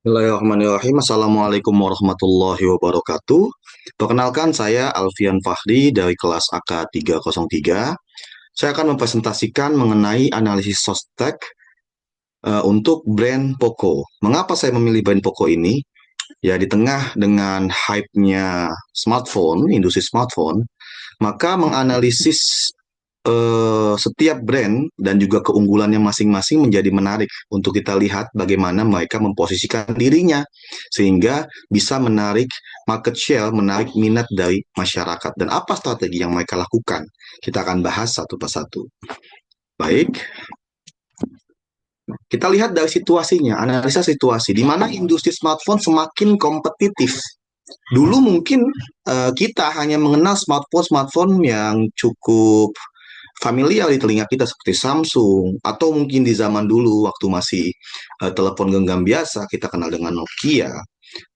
Bismillahirrahmanirrahim. Assalamualaikum warahmatullahi wabarakatuh. Perkenalkan, saya Alfian Fahri dari kelas AK 303. Saya akan mempresentasikan mengenai analisis Sostek untuk brand Poco. Mengapa saya memilih brand Poco ini? Ya, di tengah dengan hype-nya smartphone, industri smartphone, maka menganalisis setiap brand dan juga keunggulannya masing-masing menjadi menarik untuk kita lihat bagaimana mereka memposisikan dirinya sehingga bisa menarik market share, menarik minat dari masyarakat dan apa strategi yang mereka lakukan. Kita akan bahas satu persatu. Baik, kita lihat dari situasinya, analisa situasi di mana industri smartphone semakin kompetitif. Dulu mungkin kita hanya mengenal smartphone-smartphone yang cukup familiar di telinga kita seperti Samsung atau mungkin di zaman dulu waktu masih telepon genggam biasa kita kenal dengan Nokia.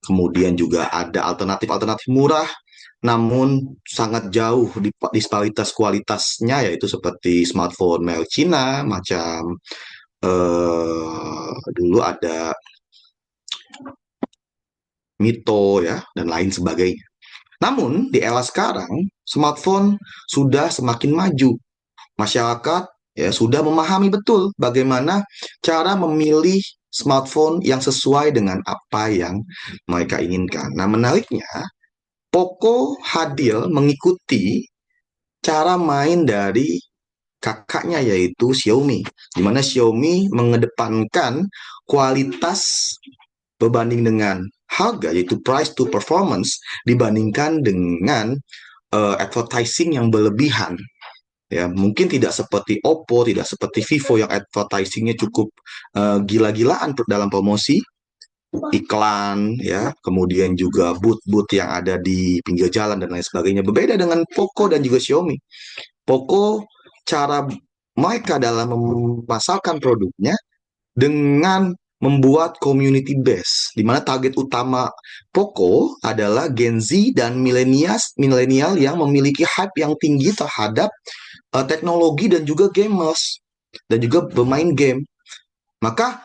Kemudian juga ada alternatif-alternatif murah namun sangat jauh di disparitas kualitasnya yaitu seperti smartphone merek Cina macam dulu ada Mito ya dan lain sebagainya. Namun di era sekarang smartphone sudah semakin maju. Masyarakat ya sudah memahami betul bagaimana cara memilih smartphone yang sesuai dengan apa yang mereka inginkan. Nah, menariknya, Poco hadir mengikuti cara main dari kakaknya yaitu Xiaomi, di mana Xiaomi mengedepankan kualitas berbanding dengan harga yaitu price to performance dibandingkan dengan advertising yang berlebihan. Ya, mungkin tidak seperti Oppo, tidak seperti Vivo yang advertisingnya cukup gila-gilaan dalam promosi, iklan, ya, kemudian juga booth-booth yang ada di pinggir jalan dan lain sebagainya. Berbeda dengan Poco dan juga Xiaomi. Poco cara mereka dalam memasarkan produknya dengan membuat community base, di mana target utama Poco adalah Gen Z dan milenial yang memiliki hype yang tinggi terhadap teknologi dan juga gamers dan juga bermain game. Maka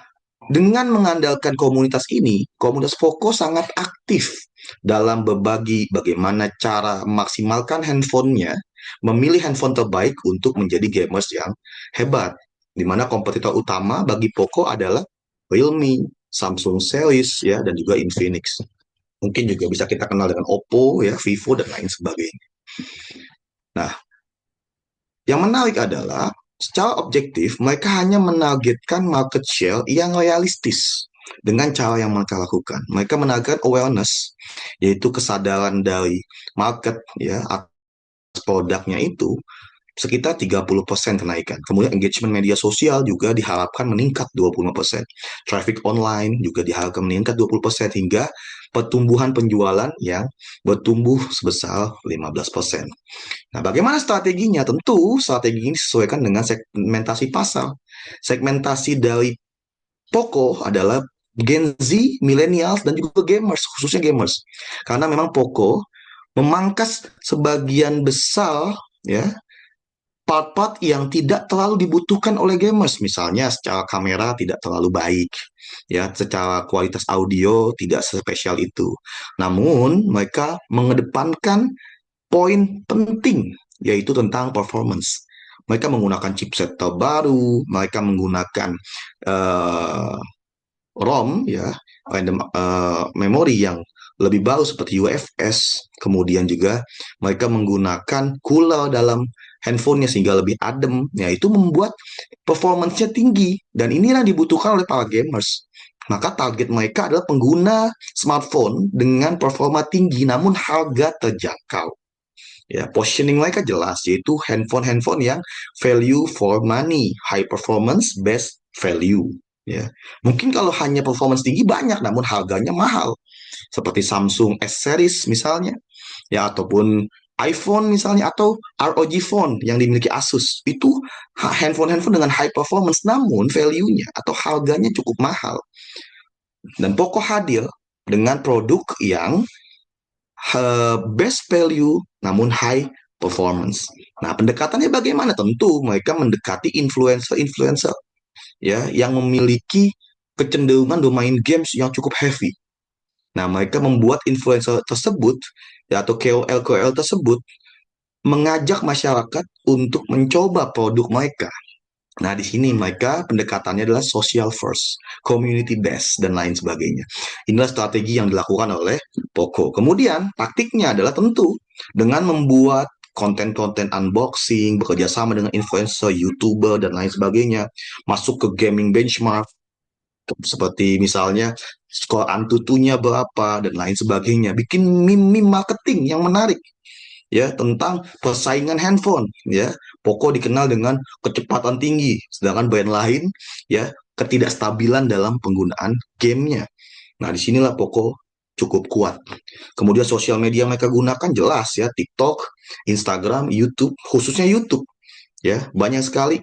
dengan mengandalkan komunitas ini, komunitas Poco sangat aktif dalam berbagi bagaimana cara memaksimalkan handphonenya, memilih handphone terbaik untuk menjadi gamers yang hebat. Di mana kompetitor utama bagi Poco adalah Realme, Samsung Series ya dan juga Infinix. Mungkin juga bisa kita kenal dengan Oppo ya, Vivo dan lain sebagainya. Nah, yang menarik adalah secara objektif mereka hanya menargetkan market share yang realistis dengan cara yang mereka lakukan. Mereka menargetkan awareness, yaitu kesadaran dari market ya atas produknya itu sekitar 30% kenaikan. Kemudian engagement media sosial juga diharapkan meningkat 25%. Traffic online juga diharapkan meningkat 20% hingga pertumbuhan penjualan yang bertumbuh sebesar 15%. Nah, bagaimana strateginya? Tentu strategi ini disesuaikan dengan segmentasi pasar. Segmentasi dari Poco adalah Gen Z, millennials, dan juga gamers, khususnya gamers. Karena memang Poco memangkas sebagian besar ya part-part yang tidak terlalu dibutuhkan oleh gamers. Misalnya secara kamera tidak terlalu baik, ya, secara kualitas audio tidak spesial itu. Namun mereka mengedepankan poin penting yaitu tentang performance. Mereka menggunakan chipset terbaru, mereka menggunakan uh, ROM ya, random memory yang lebih baru seperti UFS. Kemudian juga mereka menggunakan cooler dalam handphonenya sehingga lebih adem. Ya, itu membuat performance-nya tinggi dan inilah dibutuhkan oleh para gamers. Maka target mereka adalah pengguna smartphone dengan performa tinggi namun harga terjangkau. Ya, positioning mereka jelas yaitu handphone-handphone yang value for money, high performance, best value. Ya, mungkin kalau hanya performance tinggi banyak, namun harganya mahal. Seperti Samsung S series misalnya, ya ataupun iPhone misalnya atau ROG phone yang dimiliki Asus itu handphone-handphone dengan high performance, namun value-nya atau harganya cukup mahal. Dan Poco hadir dengan produk yang best value namun high performance. Nah, pendekatannya bagaimana? Tentu mereka mendekati influencer-influencer ya yang memiliki kecenderungan bermain games yang cukup heavy. Nah, mereka membuat influencer tersebut ya, atau KOL tersebut mengajak masyarakat untuk mencoba produk mereka. Nah, di sini mereka pendekatannya adalah social first, community based, dan lain sebagainya. Inilah strategi yang dilakukan oleh Poco. Kemudian, taktiknya adalah tentu dengan membuat konten-konten unboxing, bekerja sama dengan influencer, YouTuber, dan lain sebagainya, masuk ke gaming benchmark, seperti misalnya skor Antutunya berapa, dan lain sebagainya. Bikin meme-meme marketing yang menarik ya tentang persaingan handphone ya. Poco dikenal dengan kecepatan tinggi, sedangkan brand lain ya ketidakstabilan dalam penggunaan gamenya. Nah, disinilah Poco cukup kuat. Kemudian sosial media mereka gunakan jelas ya, TikTok, Instagram, YouTube, khususnya YouTube ya. Banyak sekali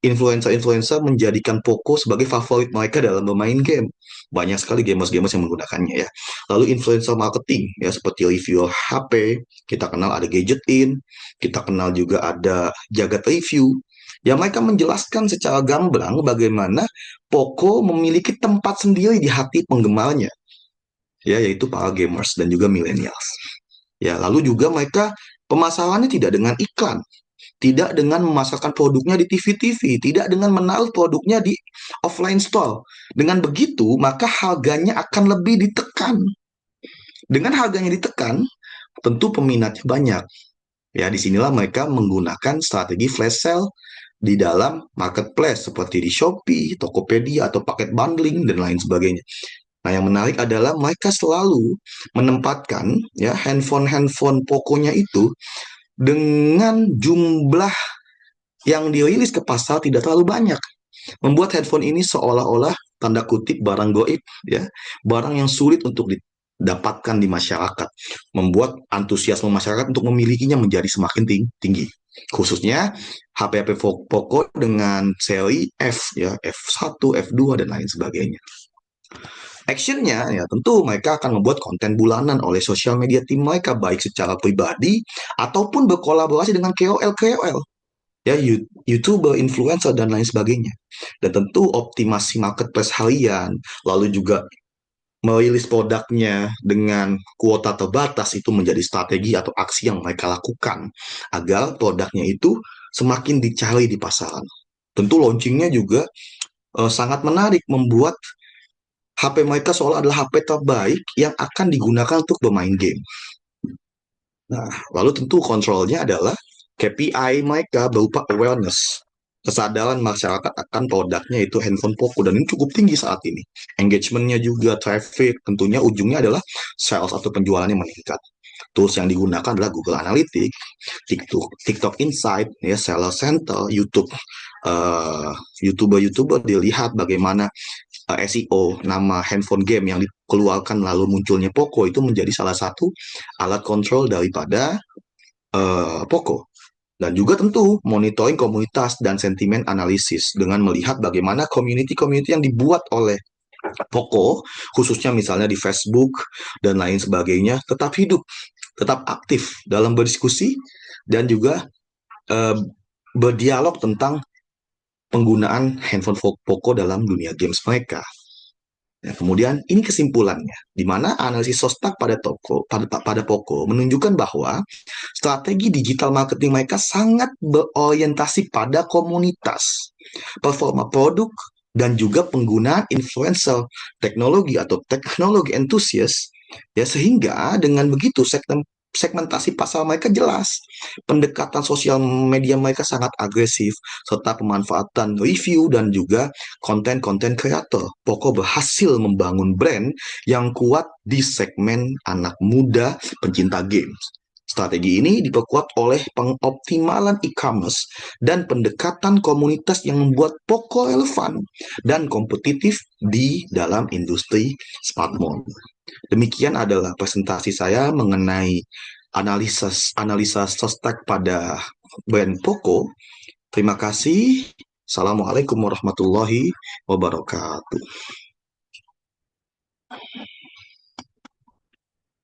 influencer-influencer menjadikan Poco sebagai favorit mereka dalam bermain game. Banyak sekali gamers-gamers yang menggunakannya ya. Lalu influencer marketing ya, seperti review HP, kita kenal ada Gadget In, kita kenal juga ada Jagat Review. Ya, mereka menjelaskan secara gamblang bagaimana Poco memiliki tempat sendiri di hati penggemarnya, ya, yaitu para gamers dan juga millennials. Ya, lalu juga mereka pemasarannya tidak dengan iklan, tidak dengan memasarkan produknya di TV-TV, tidak dengan menaruh produknya di offline store. Dengan begitu, maka harganya akan lebih ditekan. Dengan harganya ditekan, tentu peminatnya banyak. Ya, disinilah mereka menggunakan strategi flash sale di dalam marketplace seperti di Shopee, Tokopedia, atau paket bundling dan lain sebagainya. Nah, yang menarik adalah mereka selalu menempatkan ya handphone-handphone Poconya itu dengan jumlah yang dirilis ke pasar tidak terlalu banyak, membuat handphone ini seolah-olah tanda kutip barang goib ya, barang yang sulit untuk didapatkan di masyarakat, membuat antusiasme masyarakat untuk memilikinya menjadi semakin tinggi, khususnya HP-HP Poco dengan seri F ya, F1, F2 dan lain sebagainya. Actionnya ya tentu mereka akan membuat konten bulanan oleh sosial media tim mereka, baik secara pribadi ataupun berkolaborasi dengan KOL ya, YouTuber, influencer dan lain sebagainya. Dan tentu optimasi marketplace harian, lalu juga merilis produknya dengan kuota terbatas itu menjadi strategi atau aksi yang mereka lakukan agar produknya itu semakin dicari di pasaran. Tentu launchingnya juga sangat menarik, membuat HP mereka seolah adalah HP terbaik yang akan digunakan untuk bermain game. Nah, lalu tentu kontrolnya adalah KPI mereka berupa awareness, kesadaran masyarakat akan produknya itu handphone Poco, dan ini cukup tinggi saat ini. Engagementnya juga, traffic, tentunya ujungnya adalah sales atau penjualannya meningkat. Tools yang digunakan adalah Google Analytics, TikTok Insight, ya, Seller Center, YouTube. YouTuber dilihat bagaimana SEO nama handphone game yang dikeluarkan lalu munculnya Poco itu menjadi salah satu alat kontrol daripada Poco. Dan juga tentu monitoring komunitas dan sentimen analisis dengan melihat bagaimana community-community yang dibuat oleh Poco, khususnya misalnya di Facebook dan lain sebagainya, tetap hidup, tetap aktif dalam berdiskusi dan juga uh, berdialog tentang penggunaan handphone Poco dalam dunia games mereka. Ya, kemudian ini kesimpulannya, di mana analisis Sostak pada Poco menunjukkan bahwa strategi digital marketing mereka sangat berorientasi pada komunitas, performa produk, dan juga penggunaan influencer teknologi atau teknologi entusias, ya, sehingga dengan begitu segmentasi pasar mereka jelas, pendekatan sosial media mereka sangat agresif, serta pemanfaatan review dan juga konten-konten kreator. Poco berhasil membangun brand yang kuat di segmen anak muda pencinta games. Strategi ini diperkuat oleh pengoptimalan e-commerce dan pendekatan komunitas yang membuat Poco relevan dan kompetitif di dalam industri smartphone. Demikian adalah presentasi saya mengenai analisa Sostek pada brand Poco. Terima kasih. Assalamualaikum warahmatullahi wabarakatuh.